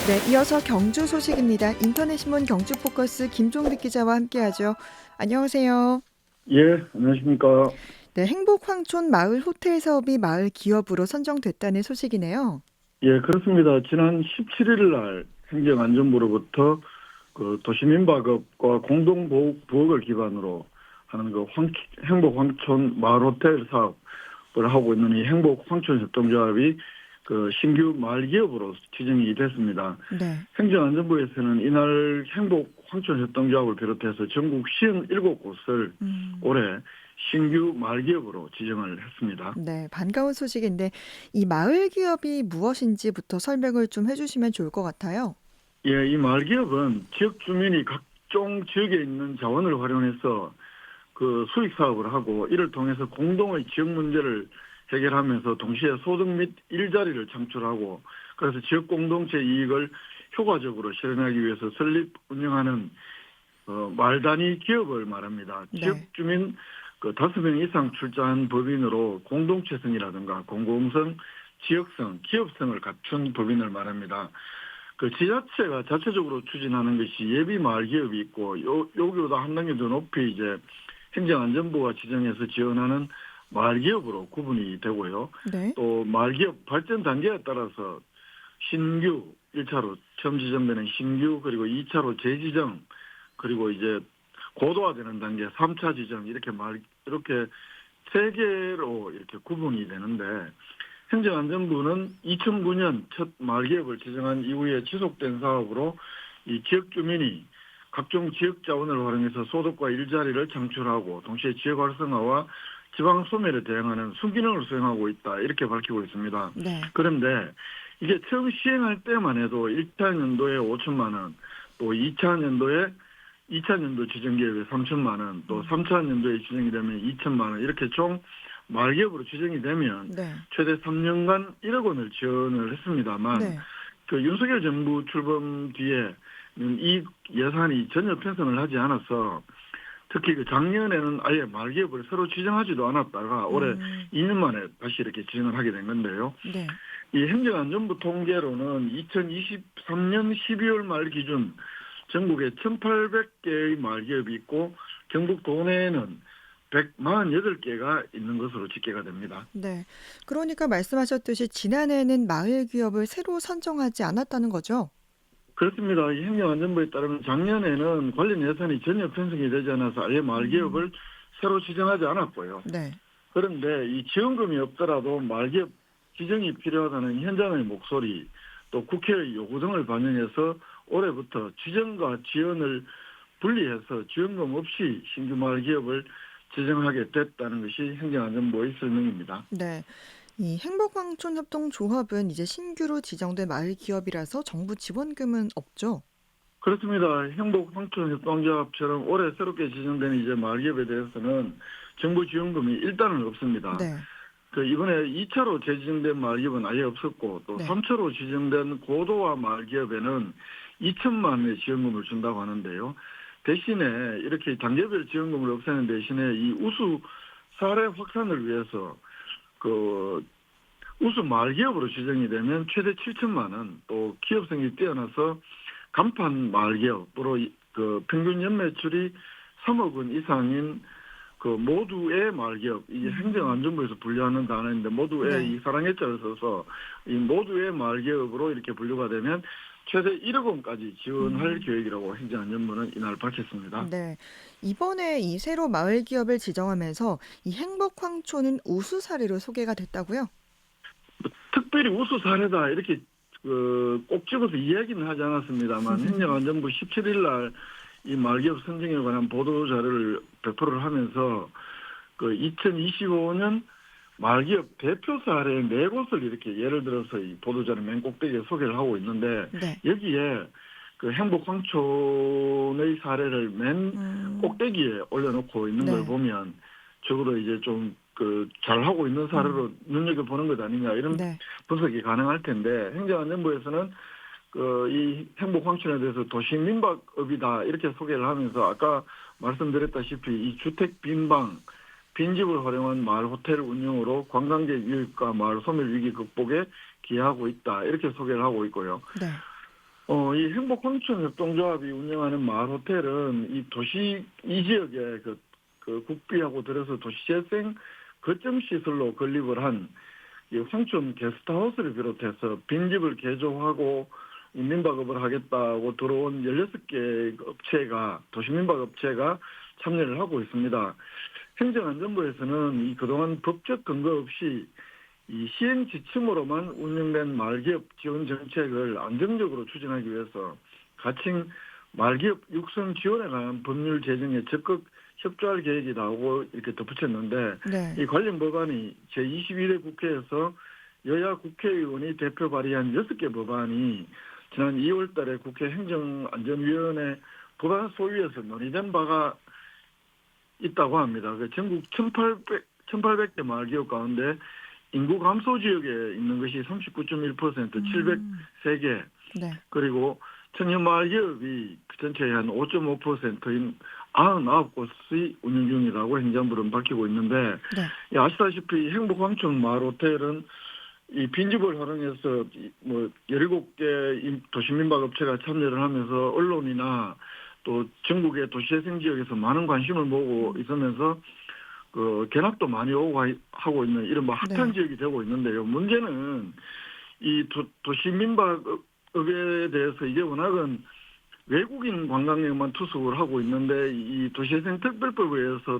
네, 이어서 경주 소식입니다. 인터넷신문 경주포커스 김종득 기자와 함께하죠. 안녕하세요. 예, 안녕하십니까. 네, 행복황촌 마을 호텔 사업이 마을 기업으로 선정됐다는 소식이네요. 예, 그렇습니다. 지난 17일 날 행정안전부로부터 그 도시민박업과 공동부업을 기반으로 하는 그 행복황촌 마을호텔 사업을 하고 있는 이 행복황촌협동조합이 그 신규 마을기업으로 지정이 됐습니다. 네. 행정안전부에서는 이날 행복황촌협동조합을 비롯해서 전국 57곳을 올해 신규 마을기업으로 지정을 했습니다. 네, 반가운 소식인데 이 마을 기업이 무엇인지부터 설명을 좀 해주시면 좋을 것 같아요. 예, 이 마을기업은 지역 주민이 각종 지역에 있는 자원을 활용해서 그 수익 사업을 하고 이를 통해서 공동의 지역 문제를 해결하면서 동시에 소득 및 일자리를 창출하고 그래서 지역 공동체 이익을 효과적으로 실현하기 위해서 설립 운영하는 마을 단위 기업을 말합니다. 네. 지역 주민 그 5명 이상 출자한 법인으로 공동체성이라든가 공공성, 지역성, 기업성을 갖춘 법인을 말합니다. 그 지자체가 자체적으로 추진하는 것이 예비 마을 기업이 있고 여기보다 한 단계 더 높이 이제 행정안전부가 지정해서 지원하는 마을 기업으로 구분이 되고요. 네. 또 마을 기업 발전 단계에 따라서 신규 1차로 처음 지정되는 신규 그리고 2차로 재지정 그리고 이제 고도화되는 단계 3차 지정 이렇게 세 개로 이렇게 구분이 되는데 행정안전부는 2009년 첫 마을기업을 지정한 이후에 지속된 사업으로 이 지역 주민이 각종 지역 자원을 활용해서 소득과 일자리를 창출하고 동시에 지역 활성화와 지방 소멸에 대응하는 순기능을 수행하고 있다 이렇게 밝히고 있습니다. 네. 그런데 이게 처음 시행할 때만 해도 1차 연도에 5천만 원, 또 2차 연도 지정기업에 3천만 원, 또 3차 연도에 지정이 되면 2천만 원 이렇게 총 마을기업으로 지정이 되면 네. 최대 3년간 1억 원을 지원을 했습니다만 네. 그 윤석열 정부 출범 뒤에 이 예산이 전혀 편성을 하지 않아서 특히 그 작년에는 아예 마을기업을 새로 지정하지도 않았다가 올해 2년 만에 다시 이렇게 지정을 하게 된 건데요. 네. 이 행정안전부 통계로는 2023년 12월 말 기준 전국에 1,800개의 마을기업이 있고 경북 도내에는 148개가 있는 것으로 집계가 됩니다. 네. 그러니까 말씀하셨듯이 지난해에는 마을 기업을 새로 선정하지 않았다는 거죠? 그렇습니다. 이 행정안전부에 따르면 작년에는 관련 예산이 전혀 편성이 되지 않아서 아예 마을기업을 새로 지정하지 않았고요. 네. 그런데 이 지원금이 없더라도 마을기업 지정이 필요하다는 현장의 목소리 또 국회의 요구 등을 반영해서 올해부터 지정과 지원을 분리해서 지원금 없이 신규 마을기업을 지정하게 됐다는 것이 행정안전부의 설명입니다. 네. 이 행복황촌협동조합은 이제 신규로 지정된 마을 기업이라서 정부 지원금은 없죠? 그렇습니다. 행복황촌협동조합처럼 올해 새롭게 지정된 이제 마을기업에 대해서는 정부 지원금이 일단은 없습니다. 네. 그 이번에 2차로 재지정된 마을기업은 아예 없었고 또 네. 3차로 지정된 고도화 마을기업에는 2천만 원의 지원금을 준다고 하는데요. 대신에 이렇게 단계별 지원금을 없애는 대신에 이 우수 사례 확산을 위해서 그 우수 마을기업으로 지정이 되면 최대 7천만 원, 또 기업성이 뛰어나서 간판 마을기업으로 그 평균 연매출이 3억 원 이상인 그 모두의 마을기업, 이게 행정안전부에서 분류하는 단어인데 모두의 네. 이 사랑해자를 써서 이 모두의 마을기업으로 이렇게 분류가 되면 최대 1억 원까지 지원할 계획이라고 행정안전부는 이날 밝혔습니다. 네. 이번에 이 새로 마을 기업을 지정하면서 이 행복황촌은 우수 사례로 소개가 됐다고요? 특별히 우수 사례다 이렇게 꼭 집어서 이야기는 하지 않았습니다만 행정안전부 17일 날 이 마을기업 선정에 관한 보도 자료를 배포를 하면서 그 2025년 마을기업 대표 사례 4곳을 이렇게 예를 들어서 이 보도자료 맨 꼭대기에 소개를 하고 있는데 네. 여기에 그 행복황촌의 사례를 맨 꼭대기에 올려놓고 있는 걸 네. 보면 적어도 이제 좀 그 잘하고 있는 사례로 눈여겨보는 것 아니냐 이런 네. 분석이 가능할 텐데 행정안전부에서는 그 이 행복황촌에 대해서 도시민박업이다 이렇게 소개를 하면서 아까 말씀드렸다시피 이 주택 빈방 빈집을 활용한 마을 호텔 운영으로 관광객 유입과 마을 소멸 위기 극복에 기여하고 있다 이렇게 소개를 하고 있고요. 네. 이 행복황천협동조합이 운영하는 마을 호텔은 이 도시 이 지역에 그 국비하고 들어서 도시재생 거점 시설로 건립을 한 이 황천 게스트하우스를 비롯해서 빈집을 개조하고 이 민박업을 하겠다고 들어온 16개 업체가 도시민박 업체가 참여를 하고 있습니다. 행정안전부에서는 이 그동안 법적 근거 없이 이 시행 지침으로만 운영된 말기업 지원 정책을 안정적으로 추진하기 위해서 가칭 말기업 육성 지원에 관한 법률 제정에 적극 협조할 계획이라고 이렇게 덧붙였는데 네. 이 관련 법안이 제21회 국회에서 여야 국회의원이 대표 발의한 6개 법안이 지난 2월 달에 국회 행정안전위원회 법안 소위에서 논의된 바가 있다고 합니다. 전국 1,800개 마을기업 가운데 인구 감소 지역에 있는 것이 39.1%, 703개, 네. 그리고 청년 마을기업이 그 전체의 한 5.5%인 99곳이 운영 중이라고 행정부는 밝히고 있는데, 네. 아시다시피 행복황천 마을호텔은 이 빈집을 활용해서 뭐 17개 도시민박업체가 참여를 하면서 언론이나 또 전국의 도시재생 지역에서 많은 관심을 모으고 있으면서 그 견학도 많이 오고 하고 있는 이런 뭐 핫한 네. 지역이 되고 있는데요. 문제는 이 도시민박업에 대해서 이게 워낙은 외국인 관광객만 투숙을 하고 있는데 이 도시재생 특별법에 의해서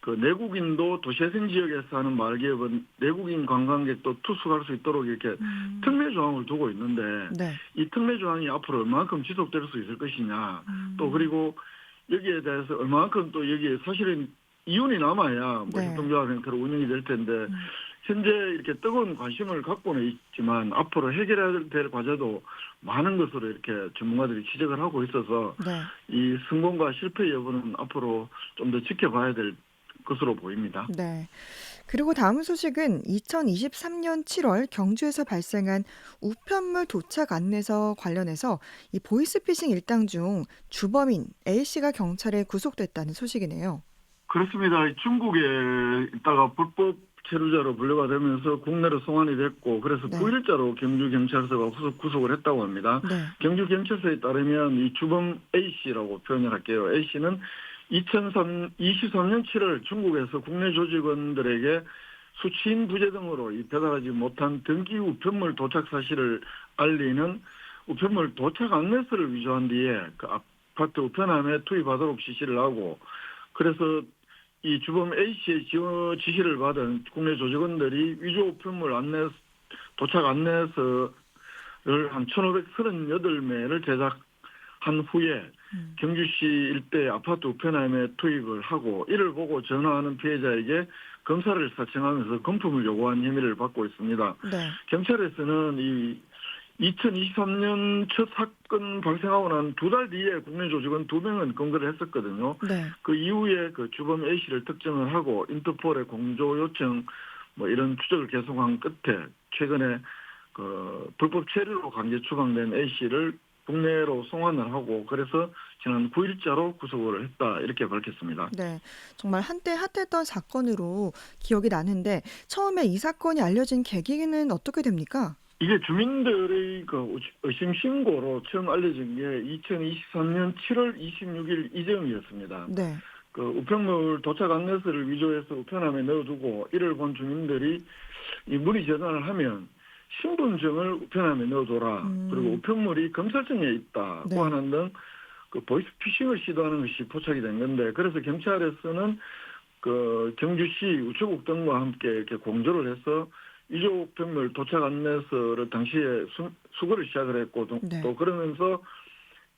그 내국인도 도시재생 지역에 사는 마을기업은 내국인 관광객도 투숙할 수 있도록 이렇게 특례 조항을 두고 있는데 네. 이 특례 조항이 앞으로 얼마만큼 지속될 수 있을 것이냐, 또 그리고 여기에 대해서 얼마만큼 또 여기에 사실은 이윤이 남아야 뭐 네. 협동조합 형태로 운영이 될 텐데 현재 이렇게 뜨거운 관심을 갖고는 있지만 앞으로 해결해야 될 과제도 많은 것으로 이렇게 전문가들이 지적을 하고 있어서 네. 이 성공과 실패 여부는 앞으로 좀 더 지켜봐야 될 것으로 보입니다. 네. 그리고 다음 소식은 2023년 7월 경주에서 발생한 우편물 도착 안내서 관련해서 이 보이스피싱 일당 중 주범인 A씨가 경찰에 구속됐다는 소식이네요. 그렇습니다. 중국에 있다가 불법 체류자로 분류가 되면서 국내로 송환이 됐고, 그래서 네. 9일자로 경주경찰서가 구속을 했다고 합니다. 네. 경주경찰서에 따르면 이 주범 A씨라고 표현을 할게요. A씨는 2023년 7월 중국에서 국내 조직원들에게 수취인 부재 등으로 이 배달하지 못한 등기 우편물 도착 사실을 알리는 우편물 도착 안내서를 위조한 뒤에 그 아파트 우편함에 투입하도록 지시를 하고, 그래서 이 주범 A씨의 지시를 받은 국내 조직원들이 위조 우편물 도착 안내서를 한 1,538매를 제작한 후에 경주시 일대 아파트 우편함에 투입을 하고, 이를 보고 전화하는 피해자에게 검사를 사칭하면서 금품을 요구한 혐의를 받고 있습니다. 네. 경찰에서는 이 2023년 첫 사건 발생하고 난 2달 뒤에 국내 조직원 2명은 검거를 했었거든요. 네. 그 이후에 그 주범 A씨를 특정을 하고 인터폴의 공조 요청 뭐 이런 추적을 계속한 끝에 최근에 그 불법 체류로 강제 추방된 A씨를 국내로 송환을 하고, 그래서 지난 9일자로 구속을 했다 이렇게 밝혔습니다. 네. 정말 한때 핫했던 사건으로 기억이 나는데 처음에 이 사건이 알려진 계기는 어떻게 됩니까? 이게 주민들의 그 의심 신고로 처음 알려진 게 2023년 7월 26일 이전이었습니다. 네. 그 우편물 도착 안내서를 위조해서 우편함에 넣어두고 이를 본 주민들이 이 문의 전화를 하면 신분증을 우편함에 넣어둬라. 그리고 우편물이 검찰청에 있다고 네. 하는 등 그 보이스피싱을 시도하는 것이 포착이 된 건데, 그래서 경찰에서는 그 경주시 우체국 등과 함께 이렇게 공조를 해서 위조 우편물 도착 안내서를 당시에 수거를 시작을 했고, 네. 또 그러면서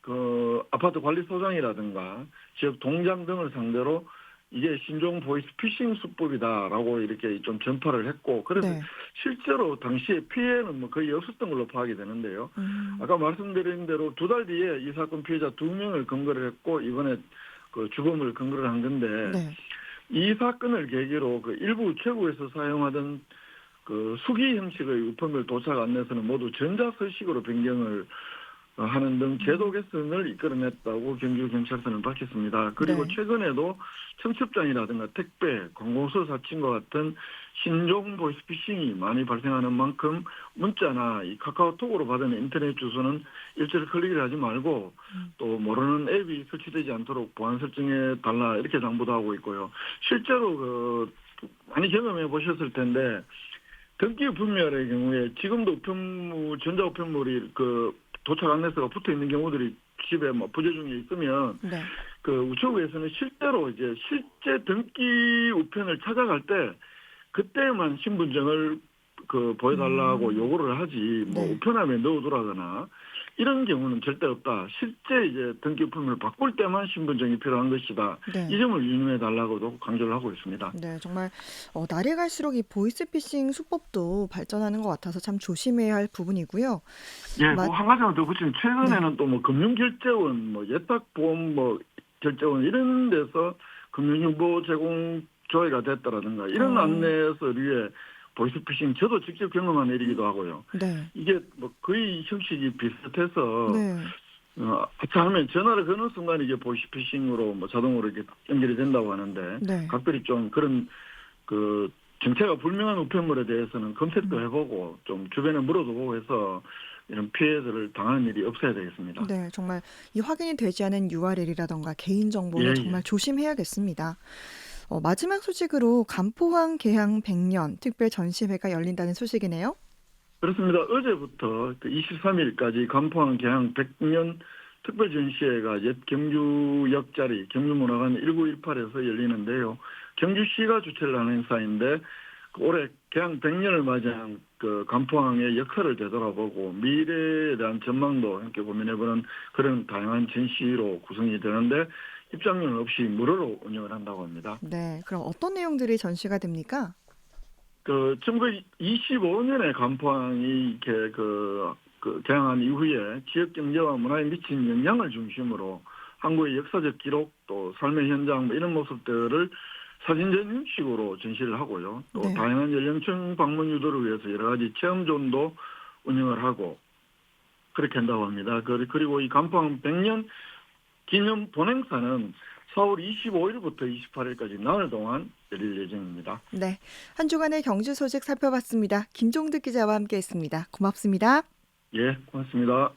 그 아파트 관리소장이라든가 지역 동장 등을 상대로 이게 신종 보이스피싱 수법이다라고 이렇게 좀 전파를 했고, 그래서 네. 실제로 당시에 피해는 뭐 거의 없었던 걸로 파악이 되는데요. 아까 말씀드린 대로 2달 뒤에 이 사건 피해자 2명을 검거를 했고, 이번에 그 주범을 검거를 한 건데, 네. 이 사건을 계기로 그 일부 우체국에서 사용하던 그 수기 형식의 우편물 도착 안내서는 모두 전자서식으로 변경을 하는 등 제도 개선을 이끌어냈다고 경주경찰서는 밝혔습니다. 그리고 네. 최근에도 청첩장이라든가 택배, 관공서 사칭과 같은 신종 보이스피싱이 많이 발생하는 만큼 문자나 이 카카오톡으로 받은 인터넷 주소는 일절 클릭을 하지 말고 음. 또 모르는 앱이 설치되지 않도록 보안 설정해 달라 이렇게 당부도 하고 있고요. 실제로 많이 경험해 보셨을 텐데 등기 불멸의 경우에 지금도 전자 우편물이 도착 안내서가 붙어 있는 경우들이 집에 뭐 부재 중에 있으면 네. 우체국에서는 실제로 이제 실제 등기 우편을 찾아갈 때 그때만 신분증을 보여달라고 음. 요구를 하지 뭐 네. 우편함에 넣어두라거나 이런 경우는 절대 없다. 실제 이제 등기 우편을 바꿀 때만 신분증이 필요한 것이다. 이 네. 점을 유념해 달라고도 강조를 하고 있습니다. 네. 정말 날이 갈수록 이 보이스피싱 수법도 발전하는 것 같아서 참 조심해야 할 부분이고요. 예, 그 맞 한 가지만 더 붙이면 네. 최근에는 또 뭐 금융결제원, 뭐 예탁보험 뭐 결제원 이런 데서 금융정보 제공 조회가 됐다라든가 이런 어. 안내 서류에 보이스피싱 저도 직접 경험한 일이기도 하고요. 네. 이게 뭐 거의 형식이 비슷해서 네. 하면 전화를 거는 순간 이게 보이스피싱으로 뭐 자동으로 이렇게 연결이 된다고 하는데 네. 각별히 좀 그런 정체가 불명한 우편물에 대해서는 검색도 음. 해보고 좀 주변에 물어도 보고 해서 이런 피해들을 당하는 일이 없어야 되겠습니다. 네. 정말 이 확인이 되지 않은 URL이라든가 개인 예, 정보는 예. 정말 조심해야겠습니다. 마지막 소식으로 간포항 개항 100년 특별 전시회가 열린다는 소식이네요. 그렇습니다. 어제부터 23일까지 간포항 개항 100년 특별 전시회가 옛 경주 옆자리 경주문화관 1918에서 열리는데요. 경주시가 주최를 하는 행사인데 올해 개항 100년을 맞이한 간포항의 역사를 되돌아보고 미래에 대한 전망도 함께 고민해보는 그런 다양한 전시로 구성이 되는데 입장료는 없이 무료로 운영을 한다고 합니다. 네. 그럼 어떤 내용들이 전시가 됩니까? 1925년에 간포항이 이렇게 개항한 이후에 지역 경제와 문화에 미친 영향을 중심으로 한국의 역사적 기록 또 삶의 현장 뭐 이런 모습들을 사진전 형식으로 전시를 하고요. 또 네. 다양한 연령층 방문 유도를 위해서 여러 가지 체험존도 운영을 하고 그렇게 한다고 합니다. 그리고 이 간포항 100년 기념 본행사는 4월 25일부터 28일까지 나흘 동안 열릴 예정입니다. 네. 한 주간의 경주 소식 살펴봤습니다. 김종득 기자와 함께했습니다. 고맙습니다. 예, 고맙습니다.